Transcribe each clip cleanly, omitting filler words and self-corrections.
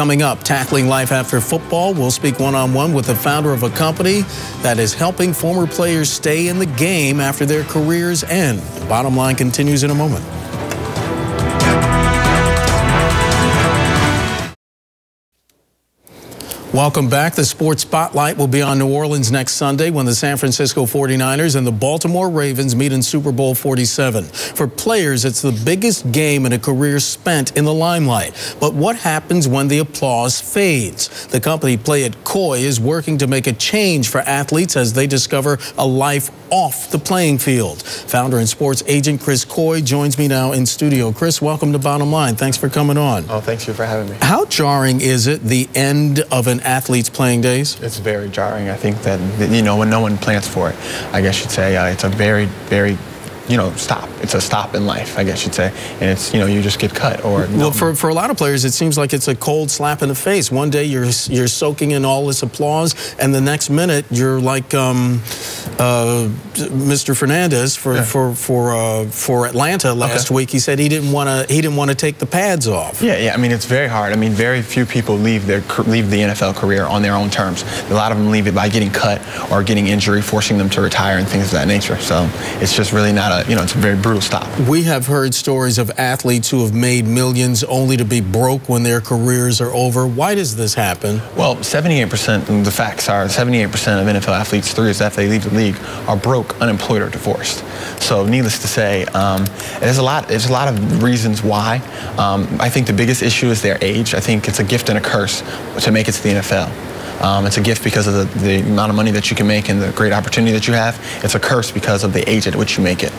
Coming up, tackling life after football, we'll speak one-on-one with the founder of a company that is helping former players stay in the game after their careers end. The Bottom Line continues in a moment. Welcome back. The Sports Spotlight will be on New Orleans next Sunday when the San Francisco 49ers and the Baltimore Ravens meet in Super Bowl 47. For players, it's the biggest game in a career spent in the limelight. But what happens when the applause fades? The company Play It Coy is working to make a change for athletes as they discover a life off the playing field. Founder and sports agent Chris Coy joins me now in studio. Chris, welcome to Bottom Line. Thanks for coming on. Oh, thanks you for having me. How jarring is it, the end of an athlete's playing days? It's very jarring. I think that, you know, when no one plans for it, I guess you'd say it's a very, very, you know, stop. It's a stop in life, I guess you'd say. And it's, you know, you just get cut. Or well, for a lot of players, it seems like it's a cold slap in the face. One day you're soaking in all this applause, and the next minute you're like Mr. Fernandez for Atlanta last week. He said he didn't want to take the pads off. Yeah. I mean, it's very hard. I mean, very few people leave the NFL career on their own terms. A lot of them leave it by getting cut or getting injury, forcing them to retire and things of that nature. So it's just really not a, you know, it's a very brutal stop. We have heard stories of athletes who have made millions only to be broke when their careers are over. Why does this happen? Well, 78%, the facts are 78% of NFL athletes, 3 years after they leave the league, are broke, unemployed, or divorced. So needless to say, there's a lot of reasons why. I think the biggest issue is their age. I think it's a gift and a curse to make it to the NFL. It's a gift because of the amount of money that you can make and the great opportunity that you have. It's a curse because of the age at which you make it.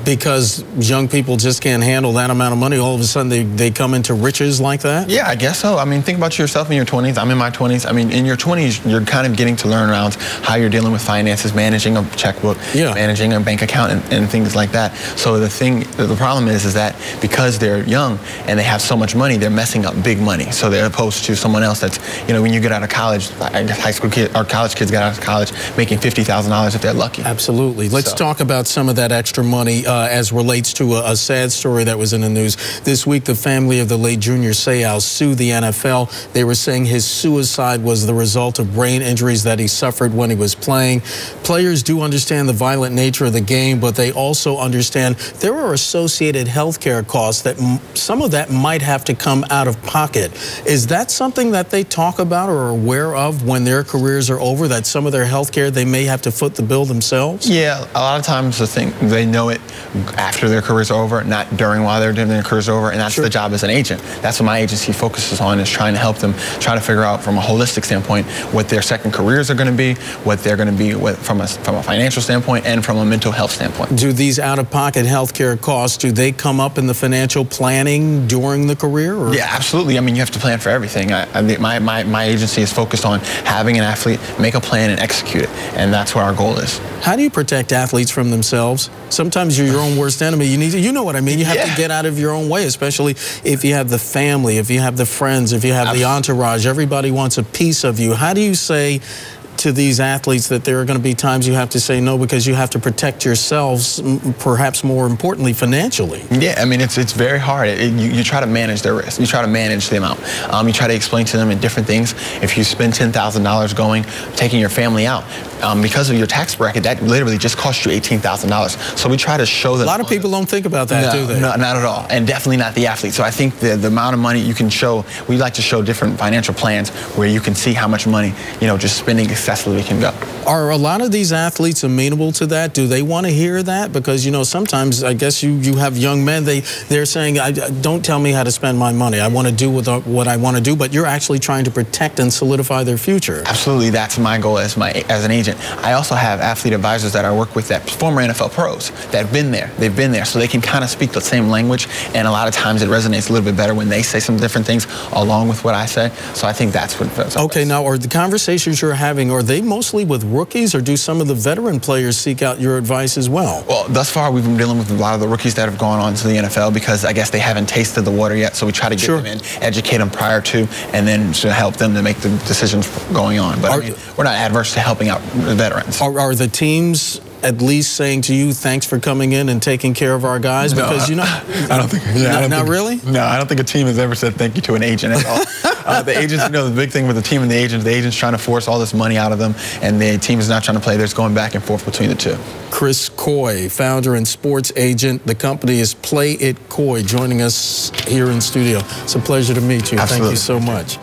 Because young people just can't handle that amount of money, all of a sudden they come into riches like that? Yeah, I guess so. I mean, think about yourself in your 20s. I'm in my 20s. I mean, in your 20s, you're kind of getting to learn around how you're dealing with finances, managing a checkbook, managing a bank account, and things like that. So the problem is that because they're young and they have so much money, they're messing up big money. So they're opposed to someone else that's, you know, when you get out of college, I guess high school kids or college kids get out of college making $50,000 if they're lucky. Absolutely. Let's talk about some of that extra money. As relates to a sad story that was in the news. This week, the family of the late Junior Seau sued the NFL. They were saying his suicide was the result of brain injuries that he suffered when he was playing. Players do understand the violent nature of the game, but they also understand there are associated health care costs that some of that might have to come out of pocket. Is that something that they talk about or are aware of when their careers are over, that some of their health care they may have to foot the bill themselves? Yeah, a lot of times they know it after their careers are over, not during while they're doing their careers over, and that's the job as an agent. That's what my agency focuses on, is trying to help them try to figure out from a holistic standpoint what their second careers are going to be, what they're going to be from a financial standpoint and from a mental health standpoint. Do these out-of-pocket health care costs, do they come up in the financial planning during the career? Or? Yeah, absolutely. I mean, you have to plan for everything. My agency is focused on having an athlete make a plan and execute it, and that's what our goal is. How do you protect athletes from themselves? Sometimes you're your own worst enemy. You know what I mean. You have to get out of your own way, especially if you have the family, if you have the friends, if you have the entourage. Everybody wants a piece of you. How do you say to these athletes that there are going to be times you have to say no because you have to protect yourselves, perhaps more importantly, financially? Yeah, I mean, it's very hard. You try to manage their risk. You try to manage the amount. You try to explain to them in different things. If you spend $10,000 taking your family out, because of your tax bracket, that literally just cost you $18,000. So we try to show them. A lot of people don't think about that, do they? No, not at all, and definitely not the athlete. So I think the amount of money you can show, we like to show different financial plans where you can see how much money, you know, just spending excessively can go. Are a lot of these athletes amenable to that? Do they want to hear that? Because, you know, sometimes I guess you have young men, they're saying, don't tell me how to spend my money. I want to do what I want to do, but you're actually trying to protect and solidify their future. Absolutely, that's my goal as an agent. I also have athlete advisors that I work with, that former NFL pros that have been there. They've been there, so they can kind of speak the same language, and a lot of times it resonates a little bit better when they say some different things along with what I say. So I think that's what it feels. Okay, now are the conversations you're having, are they mostly with rookies, or do some of the veteran players seek out your advice as well? Well, thus far we've been dealing with a lot of the rookies that have gone on to the NFL because I guess they haven't tasted the water yet, so we try to get them in, educate them prior to, and then to help them to make the decisions going on. But I mean, we're not adverse to helping out the veterans. Are the teams at least saying to you, thanks for coming in and taking care of our guys? Because, you know, I don't think, not really? No, I don't think a team has ever said thank you to an agent at all. The agents, you know, the big thing with the team and the agent's trying to force all this money out of them, and the team is not trying to play. There's going back and forth between the two. Chris Coy, founder and sports agent. The company is Play It Coy, joining us here in studio. It's a pleasure to meet you. Absolutely. Thank you so much.